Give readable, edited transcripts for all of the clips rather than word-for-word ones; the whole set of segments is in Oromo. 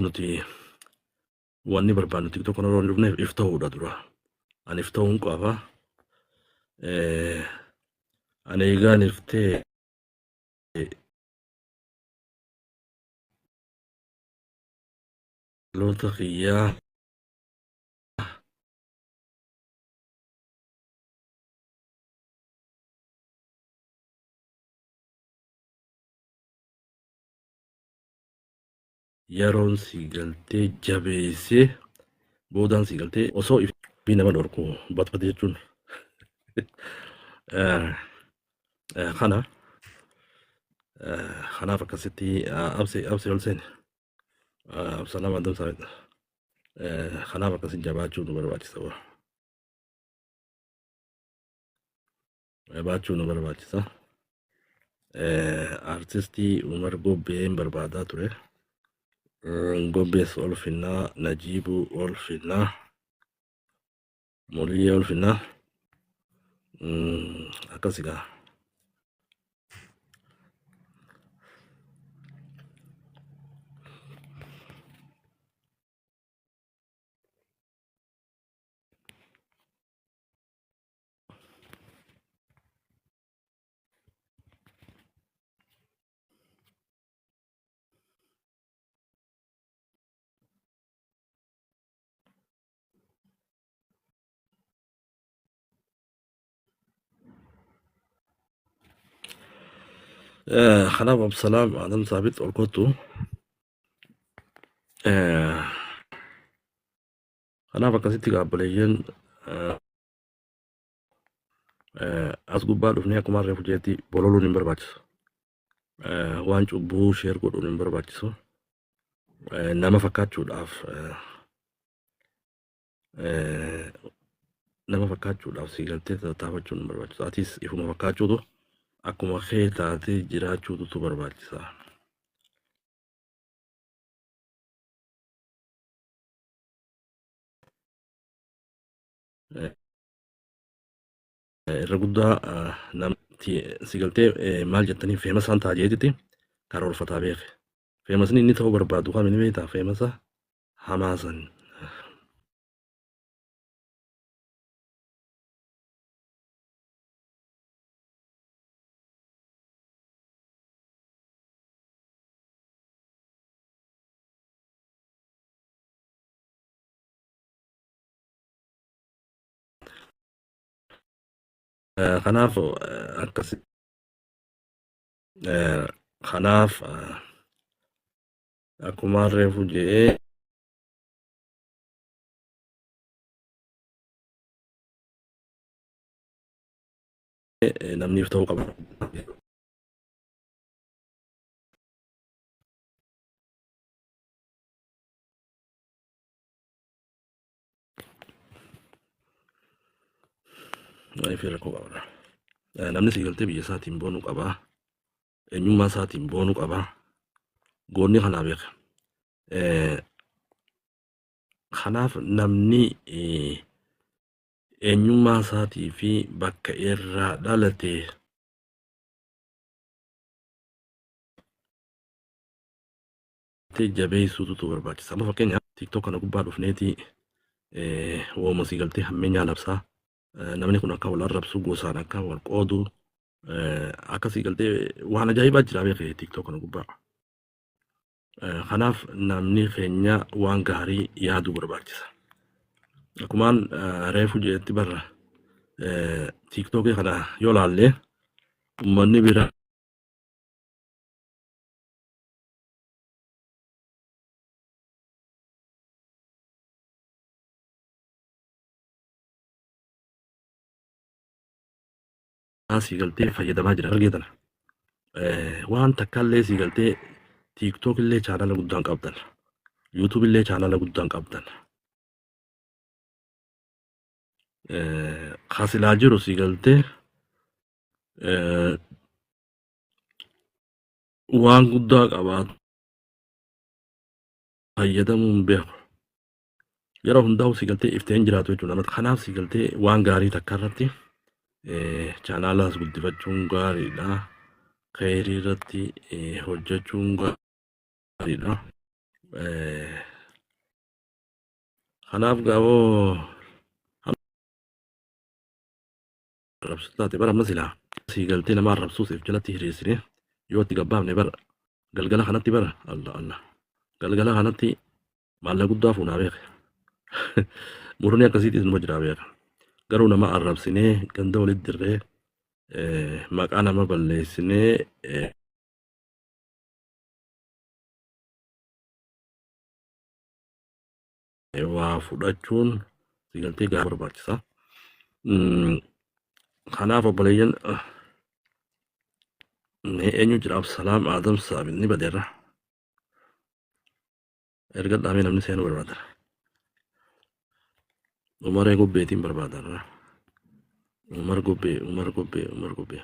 nuti wanni barbaadnu TikTok kana yeroo dhufneef ifta'uudha dura. Ani ifta'uun qaba. Ani egaan iftee loota kiyyaa yeroon si galtee jabeessee boodaan si galtee osoo ifbii nama dhorku batfate jechuun kana kanaaf akkasitti absi ol seene absalama addam saabit kanaaf akkasitti jabaachuu nu barbaachisa jabaachuu nu barbaachisa artistii Umar Gobbeen barbaadaa ture. Gobbees ol finnaa, Najiibuu ol finnaa, Moliyyee ol finnaa akkasigaa. Kanaaf Absalaam Adam Saabit ol kottu. Kanaaf akkasitti gaabboleeyyan as gubbaa dhufnee akkuma harree fujeetti bololuun hin barbaachisu. Waan cubbuu sheer godhuun hin barbaachisu. Nama fakkaachuudhaaf si galtee tattaafachuun hin barbaachisu. Atis ifuma fakkaachuutu akkuma kee taatee jiraachuutu barbaachisa. Irra guddaa namti si galtee maal jettanii feemasaan ta'a jeetitti karoorfataa beeke. Feemasni inni ta'uu barbaadu kam inni beektaa feemasa hamaasan. Kanaaf akkasi kanaaf akkuma reefu jedhee namniif ta'uu qaba. Maaliif rakkoo qabna? Namni si galtee biyya isaatiin boonuu qaba. Eenyummaa isaatiin boonuu qaba. Goonni kanaa beeka. Kanaaf namni eenyummaa isaatii fi bakka irraa dhalate jabeessuutu barbaachisa. Amma fakkeenyaaf TikTok kana gubbaa dhufneeti wooma si galtee hammeenyaa labsaa. Namni kun akka wal arrabsu gosaan akka wal qoodu akkasii galtee waan ajaa'ibaa jira beekee TikTok kana gubbaa. Kanaaf namni keenya waan gaarii yaaduu barbaachisa. Akkumaan reefu jedhetti barra TikTok kana yoo laallee uummanni bira si galtee fayyadamaa jira argitan. Waan takkaallee si galtee TikTok illee chaanala guddaan qabdan. YouTube illee chaanala guddaan qabdan. Kasilaa jiru si galtee waan guddaa qabaatu fayyadamuun beeku. Yeroo hundaa'u si galtee ifteen jiraatu jechuudha. Kanaaf si galtee waan gaarii takka irratti chaanaalaas guddifachuun gaariidha. Khayrii irratti hojjechuun gaariidha. kanaaf gaa'oo rabsutaate bara amma silaa sii galtee nama arrabsuusiif jalatti hiriirsine yoo itti gabbaafne bara galgala kanatti bara allah allah galgala kanatti maalla guddaa fuunaa beeka murni akkasiitis numa jiraa beeka garuu nama arrabsinee ganda walitti dirree maqaa nama balleessinee waa fudhachuun sii galtee gaafa barbaachisa. Kanaaf obboleeyyan eenyu jira Absalaam Aadam Saabit ni badeera erga dhaamee namni seenuu barbaada umaree gobbeetiin barbaada umar gobbee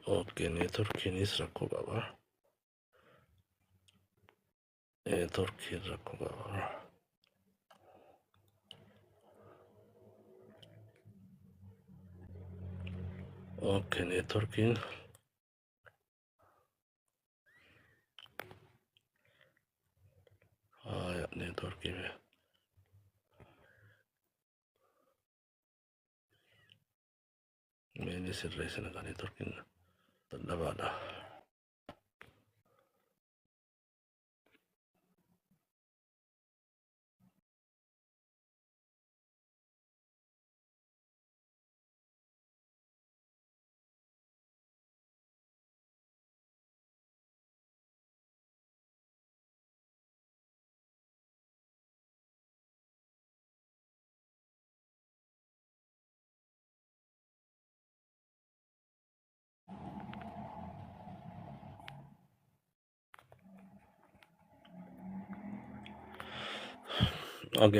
Oke, networkiinis rakkoo qaba. Networkiin rakkoo qaba. Oke, networkiin ya networkiin ini sirreessina kan networkiin dadhabaadha.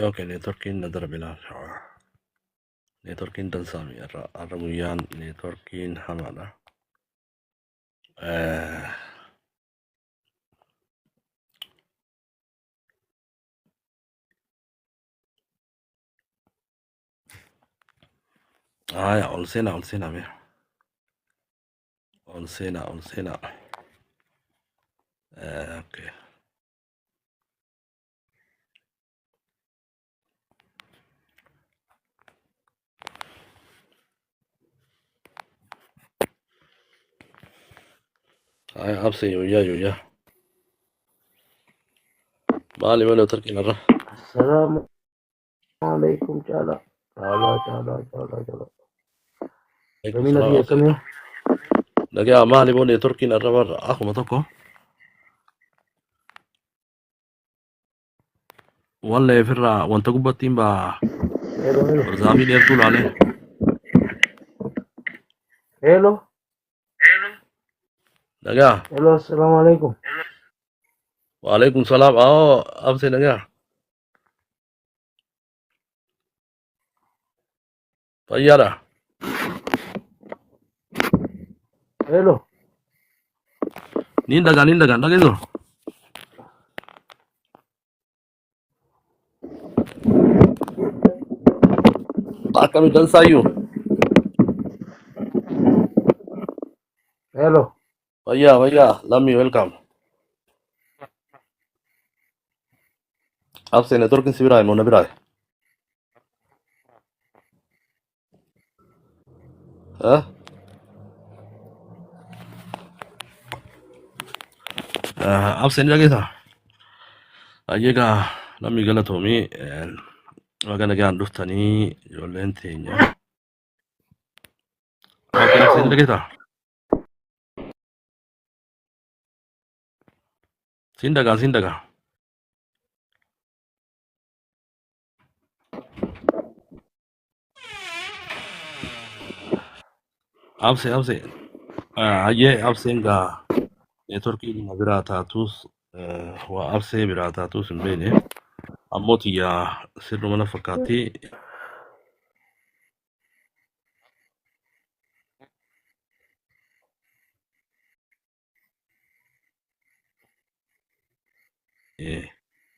Oke, networkiin nadara bilaa. Networkiin dansaami irra guyyaan networkiin hamaadha. Ya, ol seenaa mee. Ol seenaa. Oke. Abse yuyyaa. Maali malee networkiin irra. Assalamu alaikum chala. Kami lagi kami. Nagaa maali moo networkiin irra barra akkuma tokko. Wallee ofirraa wanta gubbattiin baa zaafii dheertuu laalee. Hello. Nagaa. Hello, assalamu alaikum. Waalaikum salaam. Abse nagaa. Fayyaadha. Hello. Niin dagaan dhageessu. Akkami dansaayyuu. Hello. Fayyaa lammi welcome. Abse networkiin si biraa immoo na biraa. Abse ni dhageessa. Ayyeegaa lammi galatoomii waga nagaan dhuftanii ijoolleen teenya. Abse ni dhageessa. Siin dhagaa. abse ayye absenga networki na birataatus wa abse birataatus hin beene ammoti ya sirru mana fakkaatti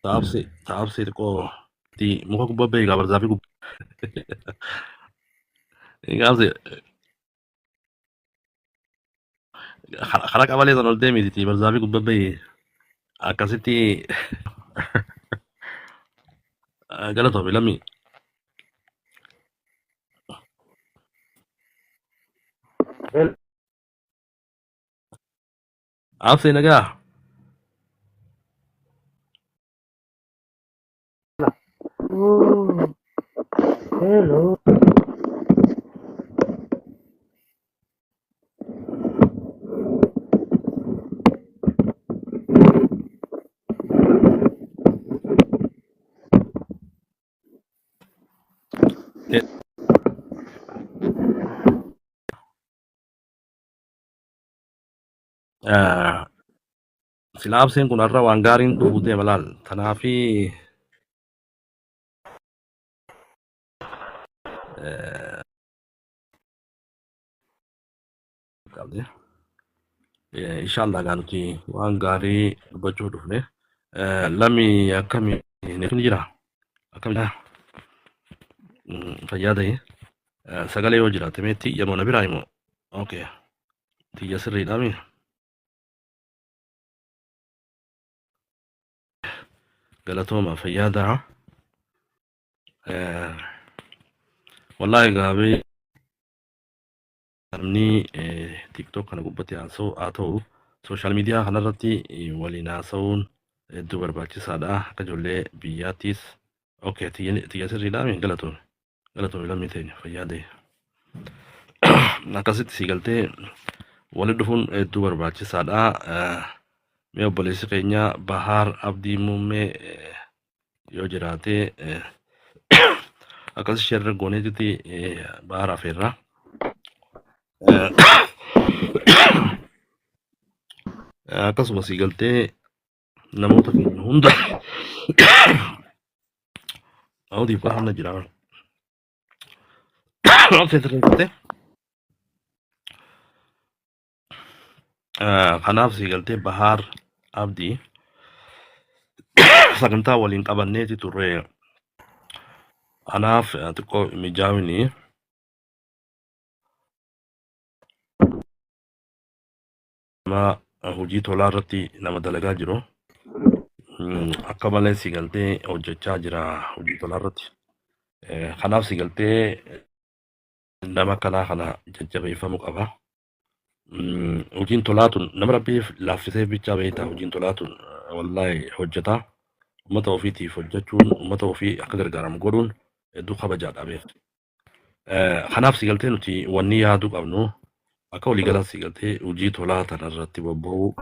taabse xiqqoo ti muka gubbaa beekaa barzaafi gaabse karaa qabalee san ol deemiti barzaafi gubbaa beekee akkasitti galatoomi lammii Hello. abse nagaa Oh, hello. sila abseen kun har'a waan gaariin dhufutee malaal tanaafi qabde inshallah gaa nuti waan gaarii dubbachuu dhufne lammi akkamii neetun jira akkamii fayyaa ta'e sagalee yoo jiraate mee tiyya moo na biraa himoo okay tiyya sirriidhaami galatooma fayyaada wallahi gaabee namni tiktok kana gubbatti haa ta'u sooshaal miidiyaa kanarratti waliin haasa'uun hedduu barbaachisaadha akka ijoollee biyyaattis okay tiyya sirriidhaami galatoome lammii teenya fayyaade akkasitti si galtee walitti dhufuun hedduu barbaachisaadha mee obboleessi keenya Bahaar Abdii Muummee yoo jiraate akkas sherra gooneetitti Bahaar afeerra akkasuma si galtee namoota keenya hunda audiif qaamna jira kanaaf si galtee Bahaar Abdii sagantaa waliin qabanneeti turre kanaaf xiqqoo mijaawini nama hojii tolaa irratti nama dalagaa jiru akka malee si galtee hojjechaa jira hojii tolaa irratti kanaaf si galtee nama kanaa kana jajjabeeffamuu qaba hojiin tolaa tun nama rabbiif laaffisee bichaa beektaa hojiin tolaa tun wallahi hojjetaa ummata ofiitiif hojjechuun ummata ofii akka gargaaramu godhuun hedduu kabajaadha beektu kanaaf si galtee nuti wanni yaaduu qabnu akka waliigalaa si galtee hojii tolaa tanarratti bobba'uu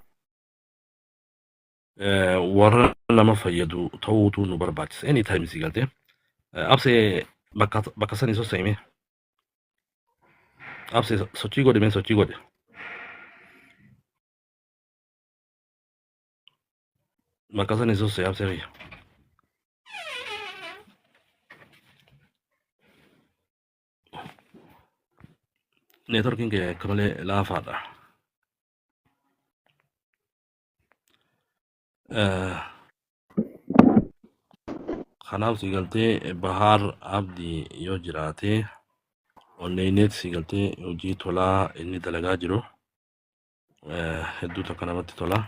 warra nama fayyadu ta'uutu nu barbaachisa anytime si galtee absee bakka sanii sosseeme absee sochii godhe mee sochii godhe bakka sanii sossee absee fayya networking kee akka malee laafaadha kanaaf si galtee Bahaar Abdii yoo jiraate onneeneet si galtee hojii tolaa inni dalagaa jiru hedduu takka namatti tola